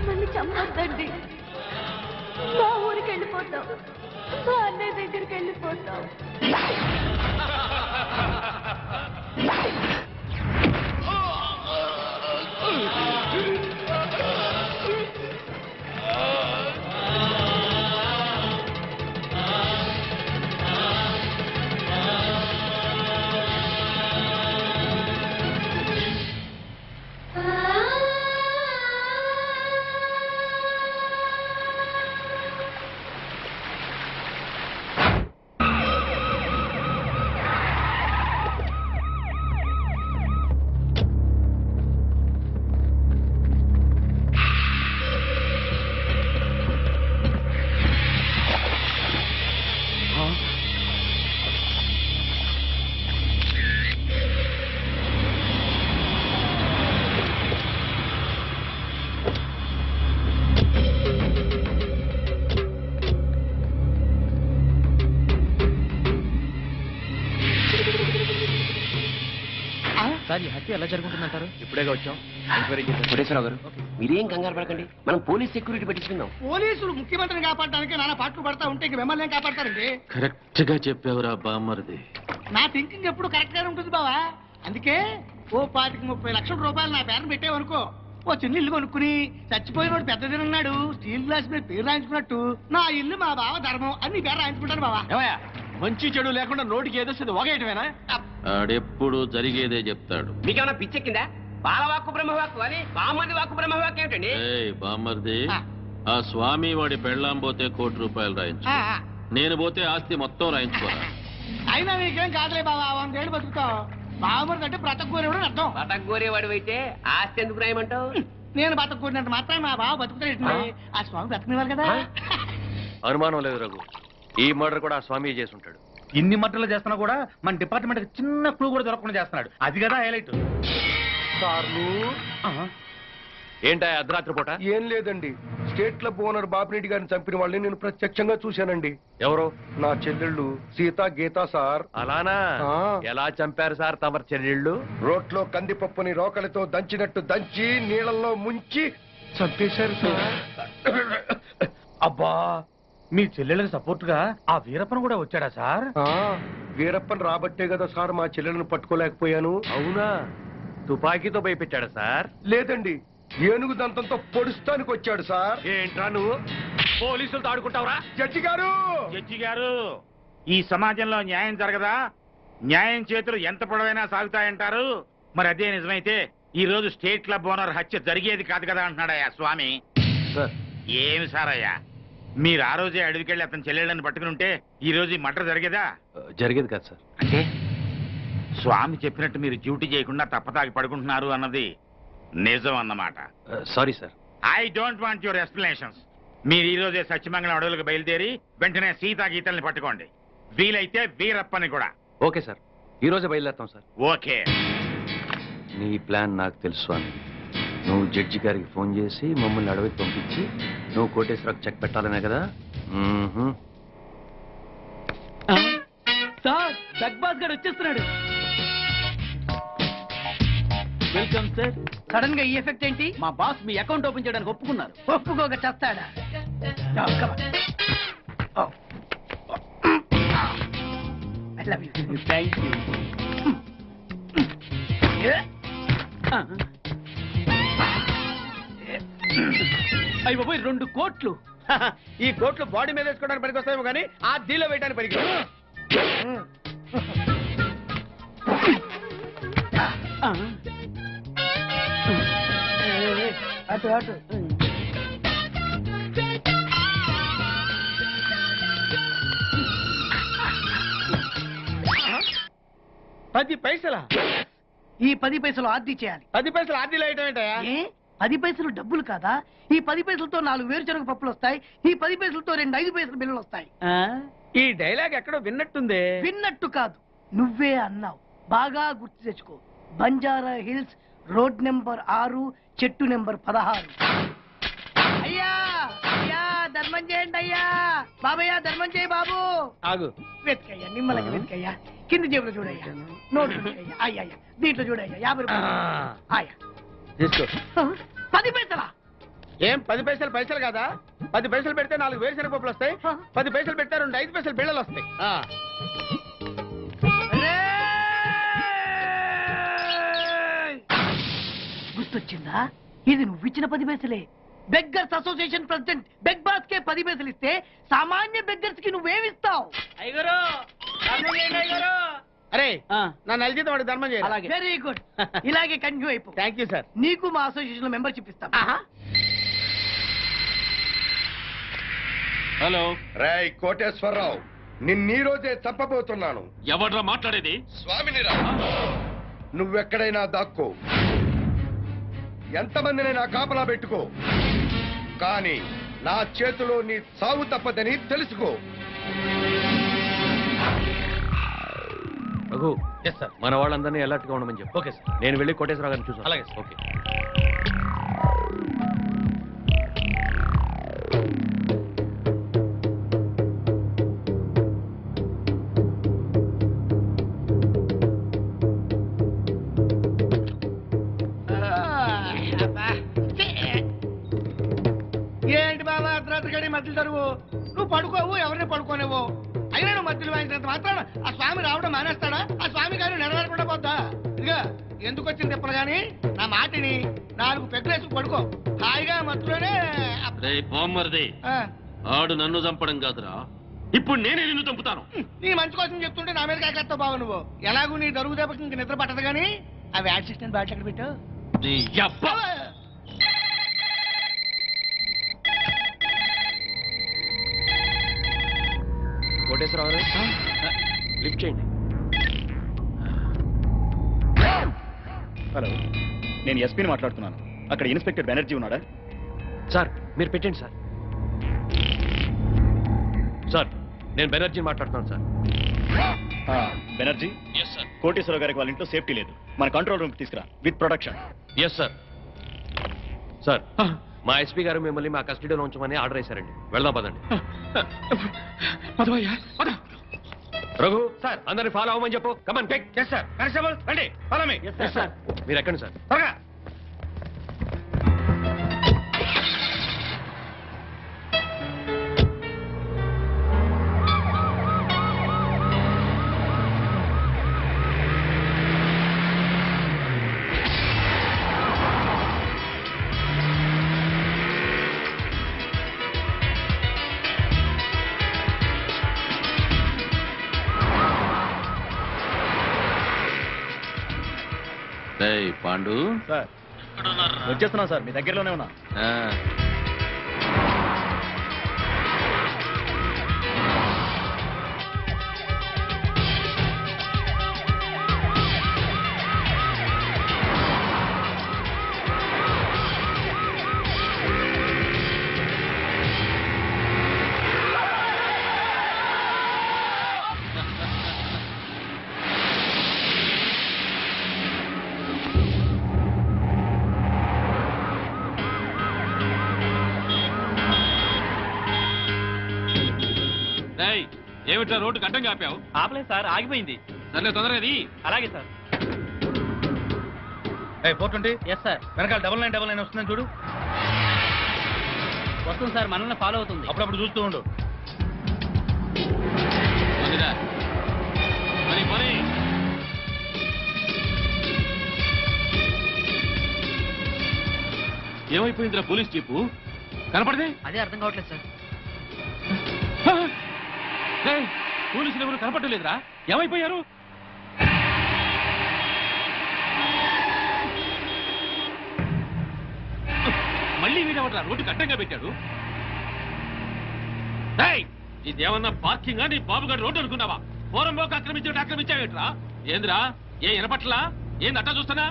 నన్ను చంపొద్దండి. మా ఊరికి వెళ్ళిపోతాం, మా అన్నయ్య దగ్గరికి వెళ్ళిపోతాం. సార్, ఈ హత్య ఎలా జరుగుతుందంటారు? ఇప్పుడేగా వచ్చాం. కోటేశ్వరరావు గారు, మీరేం కంగారు పడకండి, మనం పోలీస్ సెక్యూరిటీ పెట్టించుకుందాం. పోలీసులు ముఖ్యమంత్రిని కాపాడడానికి నానా పాటలు పడతా ఉంటే మిమ్మల్ని ఏం కాపాడతారండి? కరెక్ట్ గా చెప్పావురా బామ్మరిది. నా థింకింగ్ ఎప్పుడు కరెక్ట్ గానే ఉంటుంది బావా. అందుకే ఓ 25-30 లక్షల రూపాయలు నా పేరు పెట్టేవనుకో, ఓ చిన్న ఇల్లు కొనుక్కుని చచ్చిపోయిన వాడు పెద్దదినున్నాడు స్టీల్ గ్లాస్ మీద పేరు రాయించుకున్నట్టు నా ఇల్లు మా బావ ధర్మం అని నీ పేరు రాయించుకుంటాను బావా. మంచి చెడు లేకుండా నోటికి ఏదో ఒకటేటమేనా? ఆడెప్పుడు జరిగేదే చెప్తాడు. మీకేమన్నా పిచ్చెక్కిందా? బాలవాక్కు బ్రహ్మవాక్కు అని బామ్మర్ది వాక్కు బ్రహ్మవాక్కు ఏమిటండి? బామ్మర్ది, ఆ స్వామి వాడి పెళ్ళాం పోతే ₹1 కోటి రాయించు, నేను పోతే ఆస్తి మొత్తం రాయించుకోరా. అయినా నీకేం కాదులే బావా, 100 ఏళ్ళు బతుకుతావు. బావమరిది అంటే బ్రతకూరేవాడు అర్థం. బతకగోరేవాడు అయితే ఆస్తి ఎందుకు రాయమంటావు? నేను బతకూరినంత మాత్రం మా బావ బతుకుతాడు. ఆ స్వామి బతకనివ్వాలి కదా. అనుమానం లేదు రఘు, ఈ మర్డర్ కూడా ఆ స్వామి చేసి ఉంటాడు. ఇన్ని మట్టలు చేస్తున్నా కూడా మన డిపార్ట్మెంట్ చిన్న క్లూ కూడా దొరకకుండా చేస్తున్నాడు. అది కదా హైలైట్. ఏంటా అర్ధరాత్రి పూట? ఏం లేదండి, స్టేట్ క్లబ్ ఓనర్ బాపిరెడ్డి గారిని చంపిన వాళ్ళని నేను ప్రత్యక్షంగా చూశానండి. ఎవరు? నా చెల్లెళ్ళు సీత గీత సార్. అలానా? ఎలా చంపారు సార్ తమరు చెల్లెళ్ళు? రోట్లో కందిపప్పుని రోకలితో దంచినట్టు దంచి నీళ్ళల్లో ముంచి చంపేశారు సార్. అబ్బా, మీ చెల్లెళ్ళకి సపోర్ట్ గా ఆ వీరప్పన్ కూడా వచ్చాడా సార్? వీరప్పన్ రాబట్టే కదా సార్ మా చెల్లెలను పట్టుకోలేకపోయాను. అవునా? తుపాకీతో భయపెట్టాడా సార్? లేదండి, ఏనుగు దంతంతో పొడుస్తానికి వచ్చాడు సార్. ఏంట్రా నువ్వు పోలీసులతో ఆడుకుంటావురా? జడ్జి గారు, జడ్జి గారు, ఈ సమాజంలో న్యాయం జరగదా? న్యాయం చేతులు ఎంత పొడవైనా సాగుతాయంటారు. మరి అదే నిజమైతే ఈ రోజు స్టేట్ క్లబ్ ఓనర్ హత్య జరిగేది కాదు కదా అంటున్నాడయ్యా స్వామి. సార్, ఏమి సారయ్యా, మీరు ఆ రోజే అడవికెళ్ళి అతని చెల్లెళ్ళని పట్టుకుని ఉంటే ఈ రోజు ఈ మటర్ జరిగేదా? జరిగేది కాదు సార్. అంటే స్వామి చెప్పినట్టు మీరు డ్యూటీ చేయకుండా తప్పతాగి పడుకుంటున్నారు అన్నది నిజం అన్నమాట. Sorry sir. I don't want your explanations. మీరు ఈ రోజే సత్యమంగళం అడవులకు బయలుదేరి వెంటనే సీతా గీతల్ని పట్టుకోండి, వీలైతే వీరప్పని కూడా. ఓకే సార్, ఈ రోజే బయలుదేరుతాం సార్. ఓకే. నీ ప్లాన్ నాకు తెలుసు స్వామి. నువ్వు జడ్జి గారికి ఫోన్ చేసి మమ్మల్ని అడవికి పంపించి నువ్వు కోటేశ్వరకు చెక్ పెట్టాలనే కదా? సార్, జగ్బాస్ గారు వచ్చేస్తున్నాడు. Welcome sir. సడన్ గా ఈ ఎఫెక్ట్ ఏంటి? మా బాస్ మీ అకౌంట్ ఓపెన్ చేయడానికి ఒప్పుకున్నారు. ఒప్పుకోక చేస్తాడా? Thank you. అయ్యి బాబోయ్, 2 కోట్లు. ఈ కోట్లు బాడీ మీద వేసుకోవడానికి పనికి వస్తాయేమో కానీ ఆ డీలో వేయడానికి పనికి. అటు అటు. $10 ఈ 10 పైసలు ఆర్డీ చేయాలి. 10 పైసలు ఆర్డీలో వేయటం ఏంటయా? ఏ 10 పైసలు డబ్బులు కాదా? ఈ 10 పైసలతో 4 వేరుశనగ పప్పులు వస్తాయి. ఈ 10 పైసలతో 2 5 పైసల బిల్లులు వస్తాయి. ఈ డైలాగ్ ఎక్కడో విన్నట్టుంది. విన్నట్టు కాదు, నువ్వే అన్నావు. బాగా గుర్తు తెచ్చుకో. బంజారా హిల్స్, రోడ్ నెంబర్ 6, చెట్టు నెంబర్ 16. అయ్యా అయ్యా, ధర్మం చేయండి అయ్యా బాబయ్యా ధర్మం చేయి బాబు ఆగు. వెతికయ్యా నిమ్మలకి వెతికయ్యా కింది జేబులో చూడయ్యా నోట్లు వెతికయ్యా అయ్యా దీంట్లో చూడయ్యా 50 రూపాయలు అయ్యా తీసుకో. 10 పైసలా ఏం 10 పైసలు పైసలు కాదా? 10 పైసలు పెడితే 4 వేరుశనగ పప్పులు వస్తాయి. 10 పైసలు పెడితే 2 5 పైసలు బిళ్ళలు వస్తాయి. గుర్తొచ్చిందా ఇది నువ్వు ఇచ్చిన 10 పైసలే beggars association president beg boss కే 10 పైసలు ఇస్తే సామాన్య బెగ్గర్స్ కి నువ్వేమిస్తావు అయ్యగారు అరే నా నెల జీతం వాడి ధర్మం చేయాలి. వెరీ గుడ్ ఇలాగే కంటిన్యూ అయిపో థ్యాంక్ యూ సార్. నీకు మా అసోసియేషన్ లో మెంబర్షిప్ ఇస్తాం హలో, రేయ్ కోటేశ్వరరావు, నిన్నీ రోజే చంపబోతున్నాను. ఎవడ్రా మాట్లాడేది? స్వామినిరా, నువ్వెక్కడైనా దాక్కో, ఎంతమందినైనా కాపలా పెట్టుకో, కానీ నా చేతిలో నీ సావు తప్పదని తెలుసుకో. Raghu, yes sir. మన వాళ్ళందరినీ అలర్ట్ గా ఉండమని చెప్పు. Okay sir. నేను వెళ్ళి కోటేశ్వరరావు గారిని చూసాను. అలాగే. ఓకే. ఏంటి బాబా అర్ధరాత్రి గడి మధ్యలో తరువు నువ్వు పడుకోవు ఎవరిని పడుకోనేవో అయినా నువ్వు మధ్యలో వాయించినంత మాత్రాన ఆ స్వామి రావడం మానేస్తాడా? ఆ స్వామి గారు నెరవేరకుండా పోద్దా? ఇదిగా ఎందుకు వచ్చింది తిప్పలు గాని నా మాటిని 4 పెగ్గులేసి పడుకో హాయిగా మధ్యలోనే బామ్మర్ది, ఆడు నన్ను చంపడం కాదురా, ఇప్పుడు నేనే నిన్ను చంపుతాను. నీ మంచి కోసం చెప్తుంటే నా మీద కాకెత్తావు బాబు నువ్వు. ఎలాగూ నీ దరుగు దెబ్బకి ఇంక నిద్ర పట్టదు గానీ ఆ వ్యాట్ సిస్టమ్ బ్యాట్ ఎక్కడ పెట్టావు? నీ యబ్బ. కోటేశ్వరరావు గారు, లిఫ్ట్ చేయండి. హలో, నేను ఎస్పీని మాట్లాడుతున్నాను. అక్కడ ఇన్స్పెక్టర్ బెనర్జీ ఉన్నాడా? సార్ మీరు పెట్టండి సార్. సార్ నేను బెనర్జీ మాట్లాడుతున్నాను sir. Banerjee, yes sir. Koteswara Rao గారికి వాళ్ళ ఇంట్లో సేఫ్టీ లేదు. మన కంట్రోల్ రూమ్కి తీసుకురా with protection. Yes sir. Sir మా ఎస్పీ గారు మిమ్మల్ని మా కస్టడీలో ఉంచమని ఆర్డర్ వేశారండి. వెళ్దాం పదండి. రఘు సార్, అందరిని ఫాలో అవ్వమని చెప్పు. Come on take. Yes sir. Constable రండి, ఫాలో మీ. Yes sir. మీరు ఎక్కండి సార్. త్వరగా. పాండు సార్ వచ్చేస్తున్నా సార్, మీ దగ్గరలోనే ఉన్నా. ఏమిట్రా రోడ్డు గడ్డం కాపావు? ఆపలేదు సార్, ఆగిపోయింది. సర్లే తొందరగా. అలాగే సార్. 420. Yes sir. వెనకాల 9999 వస్తుందని చూడు. వస్తుంది సార్, మనల్ని ఫాలో అవుతుంది. అప్పుడప్పుడు చూస్తూ ఉండు. ఏమైపోయిందిరా పోలీస్ జీపు? కనపడదే? అదే అర్థం కావట్లేదు సార్. పోలీసులు ఎవరు కనపడలేదురా? ఏమైపోయారు? మళ్ళీ వీడెవడ్రా రోడ్డు కట్టంగా పెట్టాడు? ఇదేమన్నా పార్కింగా? నీ బాబుగారు రోడ్డు అనుకున్నావా? పోరంబోకు ఆక్రమించావేట్రా? ఏంద్రా, ఏ వినపట్లా? ఏంది అట్టా చూస్తున్నా?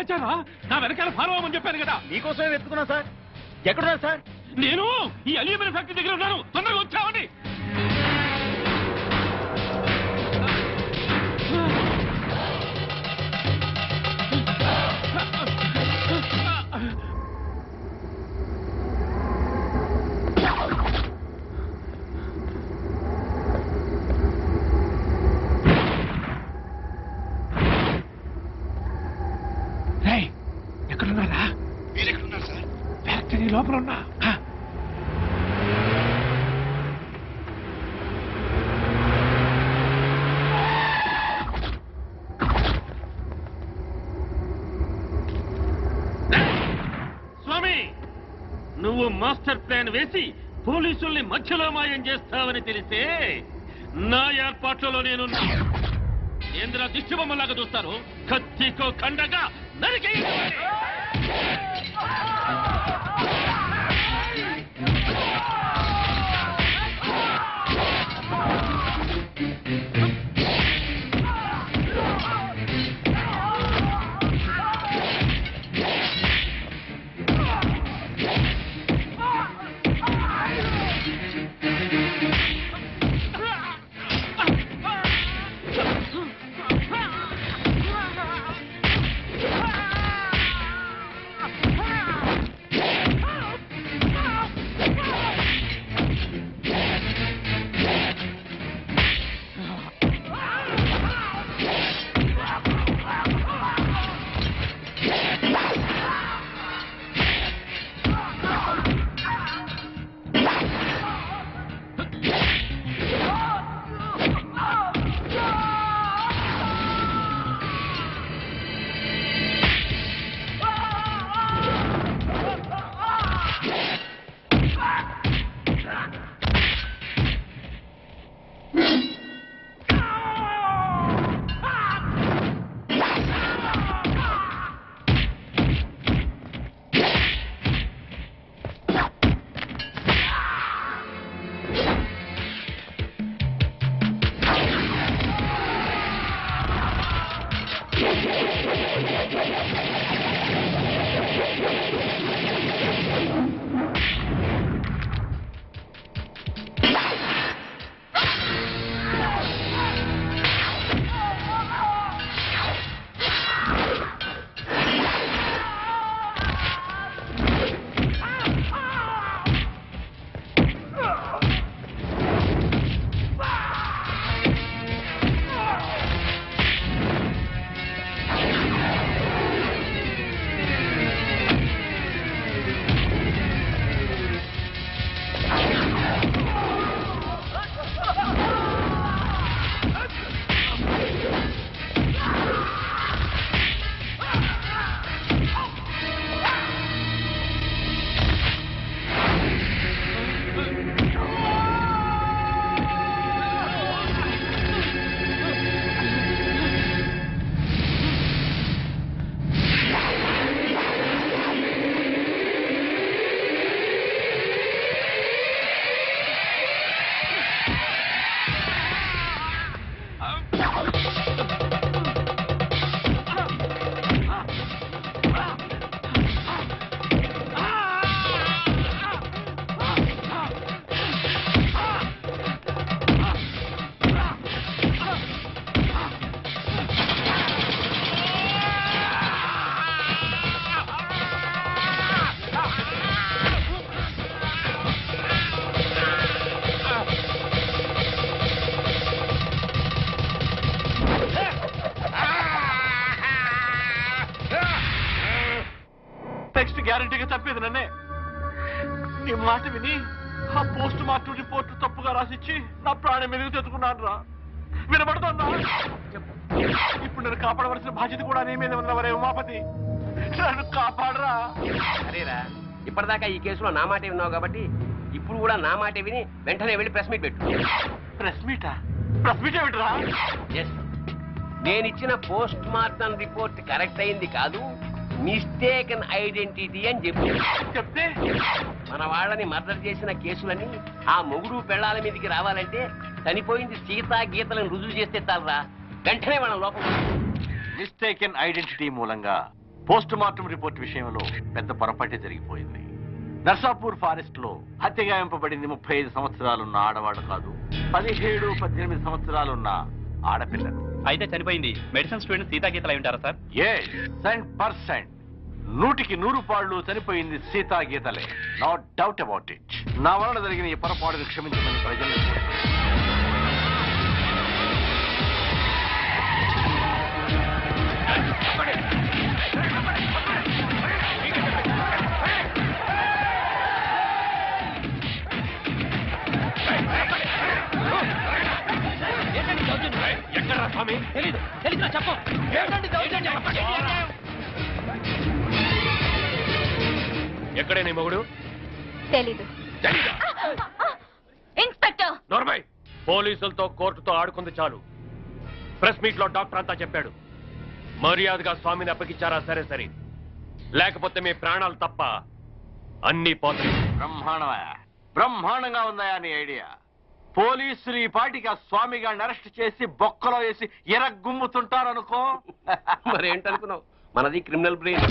చచ్చారా? నా వెనకాల ఫాలో అవ్వమని చెప్పాను కదా. మీకోసమే వెతుకుతున్నా సార్. ఎక్కడున్నారు సార్? నేను ఈ అల్యూమినియం ఫ్యాక్టరీ దగ్గర ఉన్నాను. తొందరగా వచ్చావండి. ఎక్కడున్నారా? మీరెక్కడున్నారు సార్? ఫ్యాక్టరీ లోపల ఉన్నా. స్వామి, నువ్వు మాస్టర్ ప్లాన్ వేసి పోలీసుల్ని మధ్యలో మాయం చేస్తావని తెలిస్తే నా ఏర్పాట్లలో నేను ఏంద్ర దిష్టిబొమ్మలాగా చూస్తారు. కత్తికో ఖండగా నరికేయండి. నెక్స్ట్ గ్యారంటీగా తప్పేది నన్నే. నీ మాట విని ఆ పోస్ట్ మార్టం రిపోర్ట్ తప్పుగా రాసిచ్చి నా ప్రాణం ఎదుగు తెచ్చుకున్నాను రా. వినబడుతుందా? ఇప్పుడు నన్ను కాపాడవలసిన బాధ్యత కూడా నీ మీద ఉన్నవరే ఉమాపతి. నన్ను కాపాడరా. అరేరా, ఇప్పటిదాకా ఈ కేసులో నా మాట విన్నావు కాబట్టి ఇప్పుడు కూడా నా మాట విని వెంటనే వెళ్ళి ప్రెస్ మీట్ పెట్టు. ప్రెస్ మీటా? ప్రెస్ మీట్ ఏమిట్రా? నేనిచ్చిన పోస్ట్ మార్టం రిపోర్ట్ కరెక్ట్ అయింది కాదు, మిస్టేకన్ ఐడెంటిటీ అని చెప్తే మన వాళ్ళని మర్డర్ చేసిన కేసులని ఆ మొగుడు పెళ్ళాల మీదకి రావాలంటే చనిపోయింది సీతా గీతలను రుజువు చేస్తే చాలరా. వెంటనే వాళ్ళ లోపల మిస్టేకన్ ఐడెంటిటీ మూలంగా పోస్ట్ మార్టం రిపోర్ట్ విషయంలో పెద్ద పొరపాటే జరిగిపోయింది. నర్సాపూర్ ఫారెస్ట్ లో హత్యగాయింపబడింది 35 సంవత్సరాలున్న ఆడవాడు కాదు, 17-18 సంవత్సరాలున్న ఆడపిల్లలు. అయితే చనిపోయింది మెడిసిన్ స్టూడెంట్ సీతాగీతలు అయి ఉంటారా సార్? 100% 100కి 100 చనిపోయింది సీతాగీతలే. No doubt about it. నా వలన జరిగిన ఈ పొరపాటును క్షమించమని ప్రజలు ఎక్కడ్రా స్వామి? తెలీదు చెప్పు. ఎక్కడే నీ మొగుడు? తెలీదు. ఇన్స్పెక్టర్ నోర్మై, పోలీసులతో కోర్టుతో ఆడుకుంది చాలు. ప్రెస్ మీట్ లో డాక్టర్ అంతా చెప్పాడు. మర్యాదగా స్వామిని అప్పగించారా సరే సరే, లేకపోతే మీ ప్రాణాలు తప్ప అన్ని పోతాయి. బ్రహ్మాండంగా ఉందా నీ ఐడియా? పోలీసులు ఈ పాటికి ఆ స్వామి గారిని అరెస్ట్ చేసి బొక్కలో వేసి ఎరగుమ్ముతుంటారనుకో. మరేంటనుకున్నావు, మనది క్రిమినల్ బ్రెయిన్.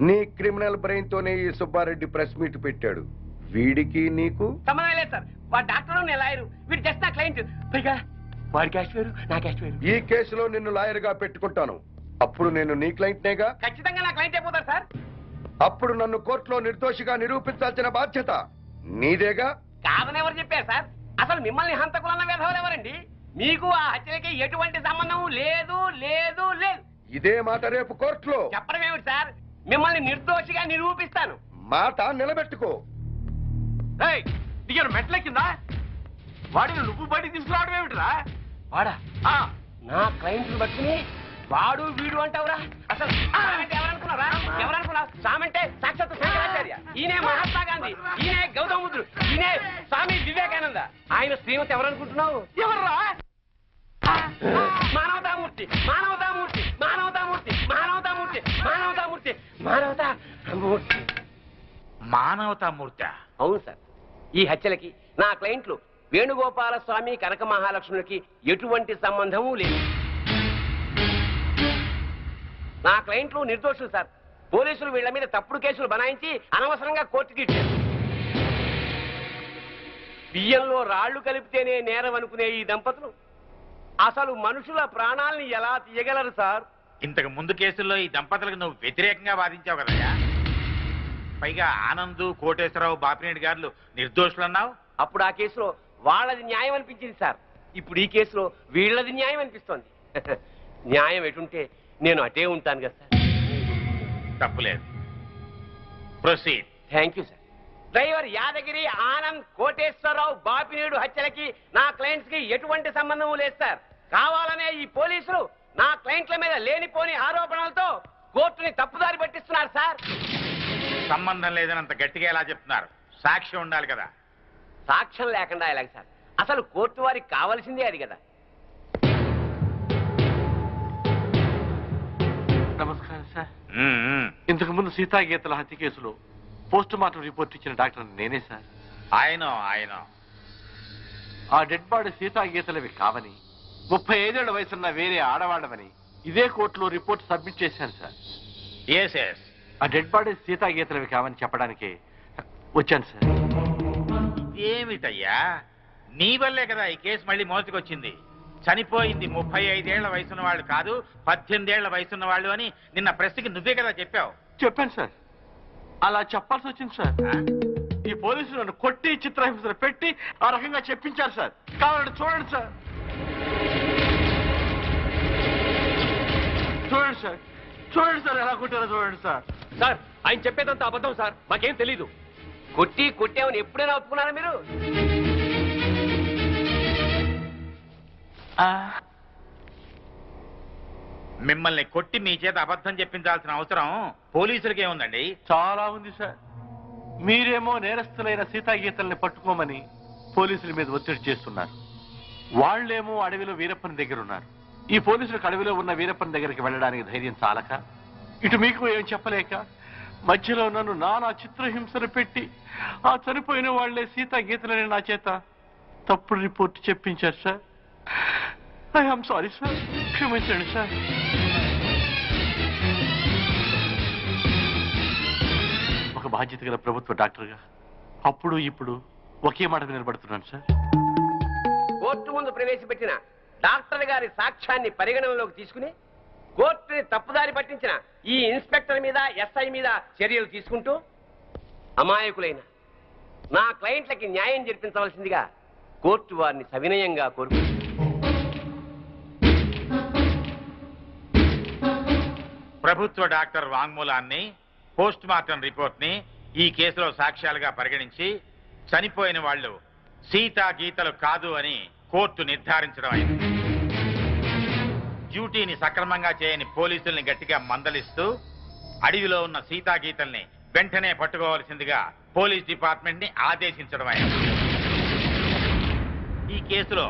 నీ క్రిమినల్ బ్రెయిన్ తోనే ఈ సుబ్బారెడ్డి ప్రెస్ మీట్ పెట్టాడు. వీడికి నీకు సంబంధం లేదు సార్. వాడు డాక్టర్, నేను లాయరు, వీడు జస్ట్ నా క్లయింట్. పైగా వాడి క్యాష్ వేరు, నా క్యాష్ వేరు. ఈ కేసులో నిన్ను లాయర్ గా పెట్టుకుంటాను. అప్పుడు నేను నీ క్లయింట్ నేగా. ఖచ్చితంగా నా క్లయింట్ అయిపోతారు సార్. అప్పుడు నన్ను కోర్టులో నిర్దోషిగా నిరూపించాల్సిన బాధ్యత నీదేగా. కాదని ఎవరు చెప్పారు సార్? అసలు మిమ్మల్ని హంతకులన్న విధవలు ఎవరండి? మీకు ఆ హత్యలకి ఎటువంటి సంబంధం లేదు లేదు లేదు. ఇదే మాట రేపు కోర్టులో చెప్పడం ఏమిటి సార్? మిమ్మల్ని నిర్దోషిగా నిరూపిస్తాను. మాట నిలబెట్టుకో. దిగారు మెట్ల కింద వాడిని నువ్వు బయటికి తీసుకురావడం ఏమిటిరా? వాడా? నా క్లయింట్ పట్టుకుని వాడు వీడు అంటావురా? అసలు సామంటే ఎవరనుకున్నారా? ఎవరనుకున్నావు? సామంటే సాక్షాత్ శంకరాచార్య, ఈయనే మహాత్మా గాంధీ, ఈయనే గౌతమ బుద్ధుడు, ఈయనే స్వామి వివేకానంద. ఆయన శ్రీమతి ఎవరనుకుంటున్నావు? ఎవర్రా? మానవతామూర్తి, మానవతామూర్తి, మానవతామూర్తి, మానవతామూర్తి, మానవతామూర్తి, మానవతామూర్తి. మానవతామూర్తి? అవును సార్. ఈ హత్యలకి నా క్లయింట్లు వేణుగోపాల స్వామి, కనక మహాలక్ష్ములకి ఎటువంటి సంబంధము లేదు. నా క్లయింట్లు నిర్దోషులు సార్. పోలీసులు వీళ్ల మీద తప్పుడు కేసులు బనాయించి అనవసరంగా కోర్టుకి ఇచ్చారు. బియ్యంలో రాళ్లు కలిపితేనే నేరం అనుకునే ఈ దంపతులు అసలు మనుషుల ప్రాణాలని ఎలా తీయగలరు సార్? ఇంతకు ముందు కేసుల్లో ఈ దంపతులకు నువ్వు వ్యతిరేకంగా వాదించావు కదయ్యా. పైగా ఆనంద్, కోటేశ్వరరావు, బాపినేని గారు నిర్దోషులు అన్నావు. అప్పుడు ఆ కేసులో వాళ్ళది న్యాయం అనిపించింది సార్. ఇప్పుడు ఈ కేసులో వీళ్ళది న్యాయం అనిపిస్తోంది. న్యాయం ఎటుంటే నేను అటే ఉంటాను కదా సార్. తప్పులేదు. Proceed. Thank you sir. Driver Yadagiri, Anand, Koteswararao, Bapineedu హత్యలకి నా క్లయింట్స్ కి ఎటువంటి సంబంధం లేదు సార్. కావాలనే ఈ పోలీసులు నా క్లయింట్ల మీద లేనిపోని ఆరోపణలతో కోర్టుని తప్పుదారి పట్టిస్తున్నారు సార్. సంబంధం లేదని అంత గట్టిగా ఎలా చెప్తున్నారు? సాక్ష్యం ఉండాలి కదా. సాక్ష్యం లేకుండా ఎలాగ సార్? అసలు కోర్టు వారికి కావాల్సిందే అది కదా. నమస్కారం సార్. ఇంతకు ముందు సీతాగీతల హత్య కేసులో పోస్ట్ మార్టం రిపోర్ట్ ఇచ్చిన డాక్టర్ నేనే సార్. ఆయన ఆ డెడ్ బాడీ సీతాగీతలవి కావని, 35 ఏళ్ల వయసున్న వేరే ఆడవాళ్ళమని ఇదే కోర్టులో రిపోర్ట్ సబ్మిట్ చేశాను సార్. ఆ డెడ్ బాడీ సీతాగీతలవి కావని చెప్పడానికి వచ్చాను సార్. ఏమిటయ్యా, నీ వల్లే కదా ఈ కేసు మళ్ళీ మోసుకొచ్చింది. చనిపోయింది 35 ఏళ్ల వయసున్న వాళ్ళు కాదు, 18 ఏళ్ల వయసున్న వాళ్ళు అని నిన్న ప్రెస్కి నువ్వే కదా చెప్పావు. చెప్పాను సార్. అలా చెప్పాల్సి వచ్చింది సార్. ఈ పోలీసులు నన్ను కొట్టి చిత్రహింసలు పెట్టి ఆ రకంగా చెప్పించారు సార్. కావాలంటే చూడండి సార్. చూడండి సార్, చూడండి సార్, ఎలా కొట్టారో చూడండి సార్. సార్ ఆయన చెప్పేదంతా అబద్ధం సార్. మాకేం తెలీదు. కొట్టామని ఎప్పుడైనా ఒప్పుకున్నారా మీరు? మిమ్మల్ని కొట్టి మీ చేత అబద్ధం చెప్పించాల్సిన అవసరం పోలీసులకే ఉందండి. చాలా ఉంది సార్. మీరేమో నేరస్తులైన సీతాగీతల్ని పట్టుకోమని పోలీసుల మీద ఒత్తిడి చేస్తున్నారు. వాళ్ళేమో అడవిలో వీరప్పని దగ్గర ఉన్నారు. ఈ పోలీసులకు అడవిలో ఉన్న వీరప్పన్ దగ్గరికి వెళ్ళడానికి ధైర్యం చాలక, ఇటు మీకు ఏం చెప్పలేక మధ్యలో నన్ను నానా చిత్రహింసను పెట్టి ఆ చనిపోయిన వాళ్లే సీతా గీతలని నా చేత తప్పుడు రిపోర్ట్ చెప్పించారు సార్. ఐఎమ్ సారీ సార్, క్షమించండి సార్. ఒక బాధ్యత గల ప్రభుత్వ డాక్టర్గా అప్పుడు ఇప్పుడు ఒకే మాట నిలబడుతున్నాను సార్. కోర్టు ముందు ప్రవేశపెట్టిన డాక్టర్ గారి సాక్ష్యాన్ని పరిగణనలోకి తీసుకుని కోర్టుని తప్పుదారి పట్టించిన ఈ ఇన్స్పెక్టర్ మీద ఎస్ఐ మీద చర్యలు తీసుకుంటూ అమాయకులైన నా క్లయింట్లకి న్యాయం జరిపించవలసిందిగా కోర్టు వారిని సవినయంగా కోరుకుంది. ప్రభుత్వ డాక్టర్ వాంగ్మూలాన్ని, పోస్ట్ మార్టం రిపోర్ట్ ని ఈ కేసులో సాక్ష్యాలుగా పరిగణించి చనిపోయిన వాళ్ళు సీతా గీతలు కాదు అని కోర్టు నిర్ధారించడం అయింది. డ్యూటీని సక్రమంగా చేయని పోలీసుల్ని గట్టిగా మందలిస్తూ అడవిలో ఉన్న సీతా గీతల్ని వెంటనే పట్టుకోవాల్సిందిగా పోలీస్ డిపార్ట్మెంట్ ని ఆదేశించడం అయింది. ఈ కేసులో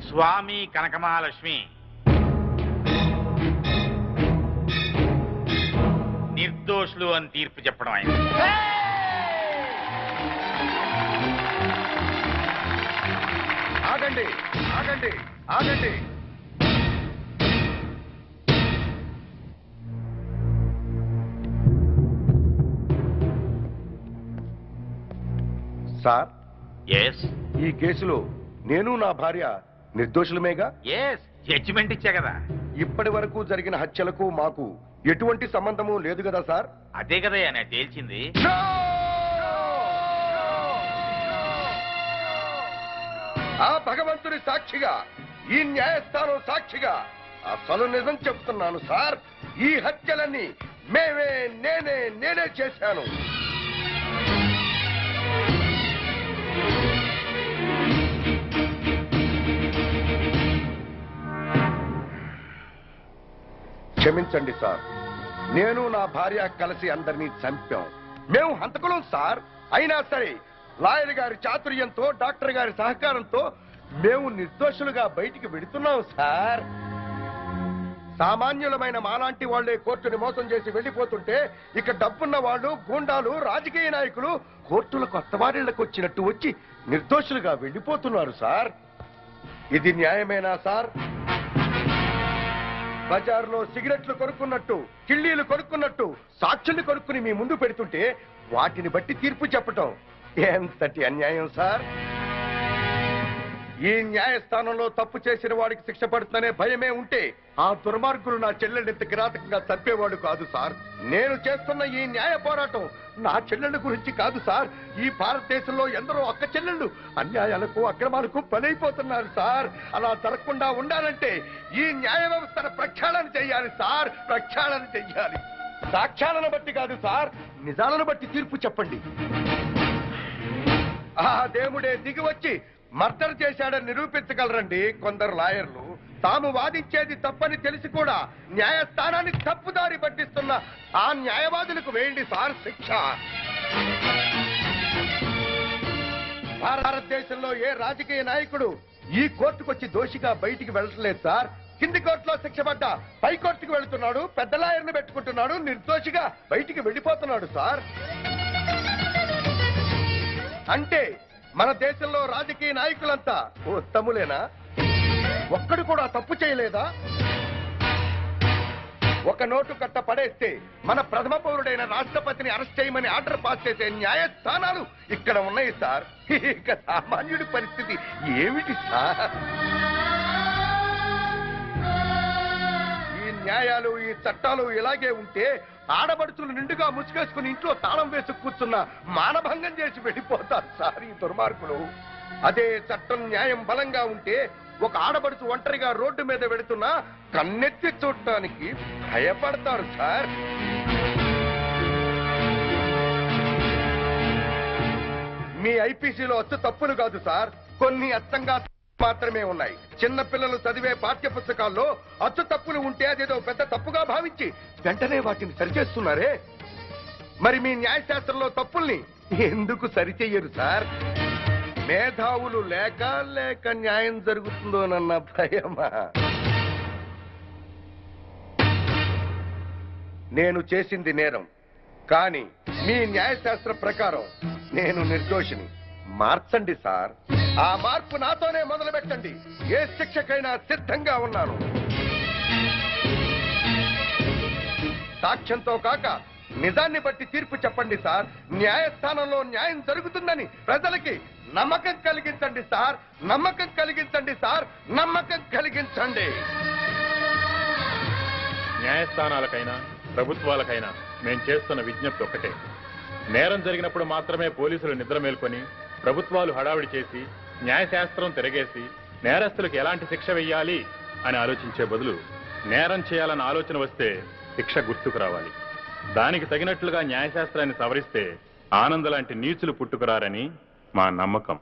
స్వామి కనకమహాలక్ష్మి నిర్దోషులు అని తీర్పు చెప్పడం అయింది. ఆగండి ఆగండి ఆగండి. సార్, ఎస్ ఈ కేసులో నేను నా భార్య నిర్దోషులమేగా? ఎస్, జడ్జిమెంట్ ఇచ్చా కదా. ఇప్పటి వరకు జరిగిన హత్యలకు మాకు ఎటువంటి సంబంధము లేదు కదా సార్? అదే కదా నేను తేల్చింది. ఆ భగవంతుని సాక్షిగా, ఈ న్యాయస్థానం సాక్షిగా అసలు నిజం చెప్తున్నాను సార్. ఈ హత్యలన్నీ నేనే చేశాను. క్షమించండి సార్, నేను నా భార్య కలిసి అందరినీ చంపాం. మేము హంతకులం సార్. అయినా సరే లాయర్ గారి చాతుర్యంతో, డాక్టర్ గారి సహకారంతో మేము నిర్దోషులుగా బయటికి వెడుతున్నాం సార్. సామాన్యులమైన మాలాంటి వాళ్లే కోర్టుని మోసం చేసి వెళ్లిపోతుంటే ఇక డబ్బున్న వాళ్ళు, గూండాలు, రాజకీయ నాయకులు కోర్టులకు అత్తవారిళ్లకు వచ్చినట్టు వచ్చి నిర్దోషులుగా వెళ్లిపోతున్నారు సార్. ఇది న్యాయమేనా సార్? బజార్లో సిగరెట్లు కొనుక్కున్నట్టు, కిళ్ళీలు కొనుక్కున్నట్టు సాక్షుల్ని కొనుక్కుని మీ ముందు పెడుతుంటే వాటిని బట్టి తీర్పు చెప్పటం ఎంతటి అన్యాయం సార్. ఈ న్యాయస్థానంలో తప్పు చేసిన వాడికి శిక్ష పడుతుందనే భయమే ఉంటే ఆ దుర్మార్గులు నా చెల్లెళ్ళెంత కిరాతకంగా చంపేవాడు కాదు సార్. నేను చేస్తున్న ఈ న్యాయ పోరాటం నా చెల్లెళ్ళ గురించి కాదు సార్. ఈ భారతదేశంలో ఎందరో అక్క చెల్లెళ్ళు అన్యాయాలకు, అక్రమాలకు బలైపోతున్నారు సార్. అలా జరగకుండా ఉండాలంటే ఈ న్యాయ వ్యవస్థను ప్రక్షాళన చేయాలి సార్, ప్రక్షాళన చెయ్యాలి. సాక్ష్యాలను బట్టి కాదు సార్, నిజాలను బట్టి తీర్పు చెప్పండి. ఆ దేవుడే దిగి వచ్చి మర్డర్ చేశాడని నిరూపించగలరండి కొందరు లాయర్లు. తాము వాదించేది తప్పని తెలిసి కూడా న్యాయస్థానాన్ని తప్పుదారి పట్టిస్తున్న ఆ న్యాయవాదులకు వేయండి సార్ శిక్ష. భారతదేశంలో ఏ రాజకీయ నాయకుడు ఈ కోర్టుకొచ్చి దోషిగా బయటికి వెళ్ళట్లేదు సార్. కింది కోర్టులో శిక్ష పడ్డ పై కోర్టుకు వెళుతున్నాడు, పెద్ద లాయర్ని పెట్టుకుంటున్నాడు, నిర్దోషిగా బయటికి వెళ్ళిపోతున్నాడు సార్. అంటే మన దేశంలో రాజకీయ నాయకులంతా ఉత్తములేనా? ఒక్కడు కూడా తప్పు చేయలేదా? ఒక నోటు కట్ట పడేస్తే మన ప్రథమ పౌరుడైన రాష్ట్రపతిని అరెస్ట్ చేయమని ఆర్డర్ పాస్ చేసే న్యాయస్థానాలు ఇక్కడ ఉన్నాయి సార్. ఇక సామాన్యుడి పరిస్థితి ఏమిటి సార్? ఈ న్యాయాలు, ఈ చట్టాలు ఇలాగే ఉంటే ఆడబడుచులు నిండుగా ముసుగేసుకుని ఇంట్లో తాళం వేసి కూర్చున్న మానభంగం చేసి వెళ్ళిపోతారు సార్ ఈ దుర్మార్గులు. అదే చట్టం, న్యాయం బలంగా ఉంటే ఒక ఆడబడుచు ఒంటరిగా రోడ్డు మీద వెళుతున్నా కన్నెత్తి చూడటానికి భయపడతారు సార్. మీ ఐపీసీలో అచ్చు తప్పులు కాదు సార్, కొన్ని అచ్చంగా మాత్రమే ఉన్నాయి. చిన్న పిల్లలు చదివే పాఠ్య పుస్తకాల్లో అచ్చు తప్పులు ఉంటే అదేదో పెద్ద తప్పుగా భావించి వెంటనే వాటిని సరిచేస్తున్నారే. మరి మీ న్యాయశాస్త్రంలో తప్పుల్ని ఎందుకు సరిచెయ్యరు సార్? మేధావులు లేక న్యాయం జరుగుతుందోనన్న భయమా? నేను చేసింది నేరం, కానీ మీ న్యాయశాస్త్ర ప్రకారం నేను నిర్దోషిని. మార్చండి సార్. ఆ మార్పు నాతోనే మొదలు పెట్టండి. ఏ శిక్షకైనా సిద్ధంగా ఉన్నాను. సాక్ష్యంతో కాక నిజాన్ని బట్టి తీర్పు చెప్పండి సార్. న్యాయస్థానంలో న్యాయం జరుగుతుందని ప్రజలకి నమ్మకం కలిగించండి సార్. నమ్మకం కలిగించండి సార్. నమ్మకం కలిగించండి. న్యాయస్థానాలకైనా ప్రభుత్వాలకైనా మేం చేస్తున్న విజ్ఞప్తి ఒక్కటే. నేరం జరిగినప్పుడు మాత్రమే పోలీసులు నిద్ర మేల్కొని, ప్రభుత్వాలు హడావిడి చేసి, న్యాయశాస్త్రం తిరగేసి నేరస్తులకు ఎలాంటి శిక్ష వెయ్యాలి అని ఆలోచించే బదులు నేరం చేయాలన్న ఆలోచన వస్తే శిక్ష గుర్తుకు రావాలి. దానికి తగినట్లుగా న్యాయశాస్త్రాన్ని సవరిస్తే ఆనంద్ లాంటి నీచులు పుట్టుకురారని మా నమ్మకం.